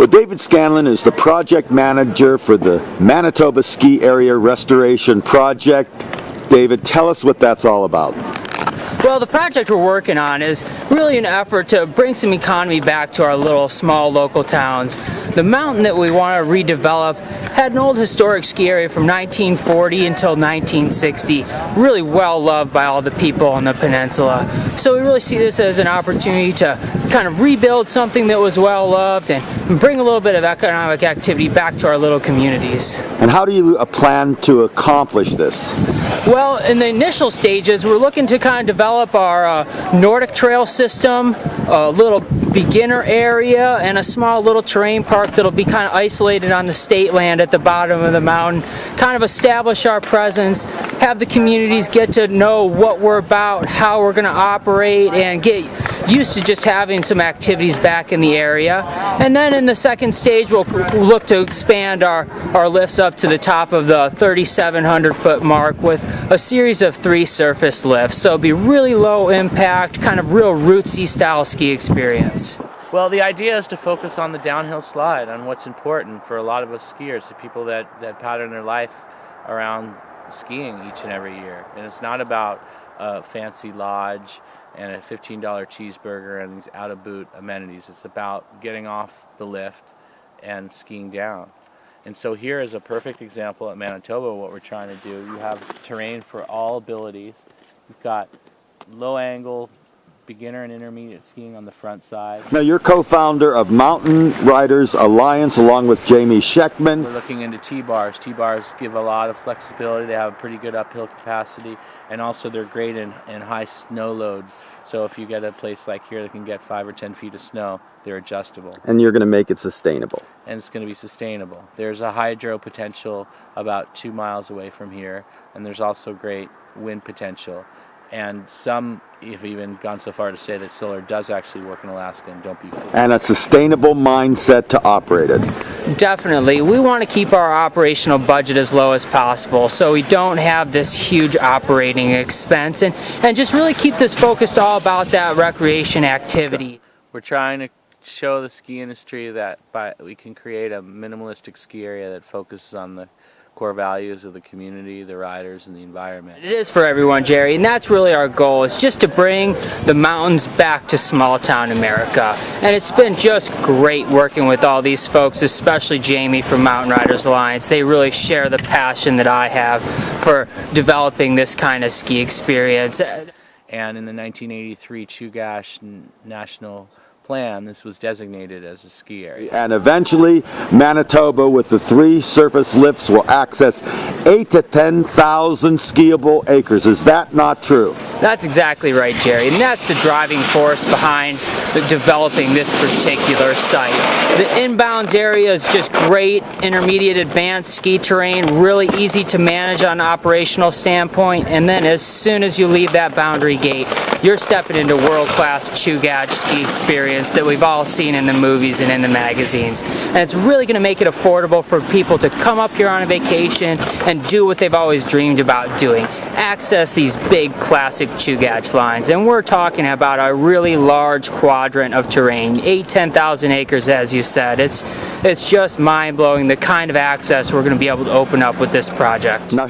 Well, David Scanlan is the project manager for the Manitoba Ski Area Restoration Project. David, tell us what that's all about. Well, the project we're working on is really an effort to bring some economy back to our little small local towns. The mountain that we want to redevelop had an old historic ski area from 1940 until 1960, really well loved by all the people on the peninsula. So we really see this as an opportunity to kind of rebuild something that was well loved and bring a little bit of economic activity back to our little communities. And how do you plan to accomplish this? Well, in the initial stages, we're looking to kind of develop our Nordic trail system, a little beginner area, and a small little terrain park that'll be kind of isolated on the state land at the bottom of the mountain, kind of establish our presence, have the communities get to know what we're about, how we're going to operate, and get used to just having some activities back in the area. And then in the second stage, we'll look to expand our lifts up to the top of the 3,700 foot mark with a series of 3 surface lifts. So it'll be really low impact, kind of real rootsy style ski experience. Well, the idea is to focus on the downhill slide, on what's important for a lot of us skiers, the people that pattern their life around skiing each and every year. And it's not about a fancy lodge and a $15 cheeseburger and these out-of-boot amenities. It's about getting off the lift and skiing down. And so here is a perfect example at Manitoba what we're trying to do. You have terrain for all abilities. You've got low angle, beginner and intermediate skiing on the front side. Now, you're co-founder of Mountain Riders Alliance along with Jamie Schectman. We're looking into T-bars. T-bars give a lot of flexibility. They have a pretty good uphill capacity, and also they're great in high snow load. So if you get a place like here that can get 5 or 10 feet of snow, they're adjustable. And you're going to make it sustainable. And it's going to be sustainable. There's a hydro potential about 2 miles away from here, and there's also great wind potential. And some have even gone so far to say that solar does actually work in Alaska, and don't be fooled. And a sustainable mindset to operate it. Definitely. We want to keep our operational budget as low as possible so we don't have this huge operating expense and just really keep this focused all about that recreation activity. We're trying to show the ski industry that we can create a minimalistic ski area that focuses on the core values of the community, the riders, and the environment. It is for everyone, Jerry, and that's really our goal, is just to bring the mountains back to small town America. And it's been just great working with all these folks, especially Jamie from Mountain Riders Alliance. They really share the passion that I have for developing this kind of ski experience. And in the 1983 Chugash National Plan, this was designated as a ski area. And eventually, Manitoba, with the 3 surface lifts, will access 8,000 to 10,000 skiable acres. Is that not true? That's exactly right, Jerry, and that's the driving force behind developing this particular site. The inbounds area is just great, intermediate advanced ski terrain, really easy to manage on an operational standpoint, and then as soon as you leave that boundary gate, you're stepping into world-class Chugash ski experience that we've all seen in the movies and in the magazines. And it's really going to make it affordable for people to come up here on a vacation and do what they've always dreamed about doing. Access these big classic Chugash lines, and we're talking about a really large quadrant of terrain, 10,000 acres, as you said. It's just mind-blowing the kind of access we're going to be able to open up with this project. Now,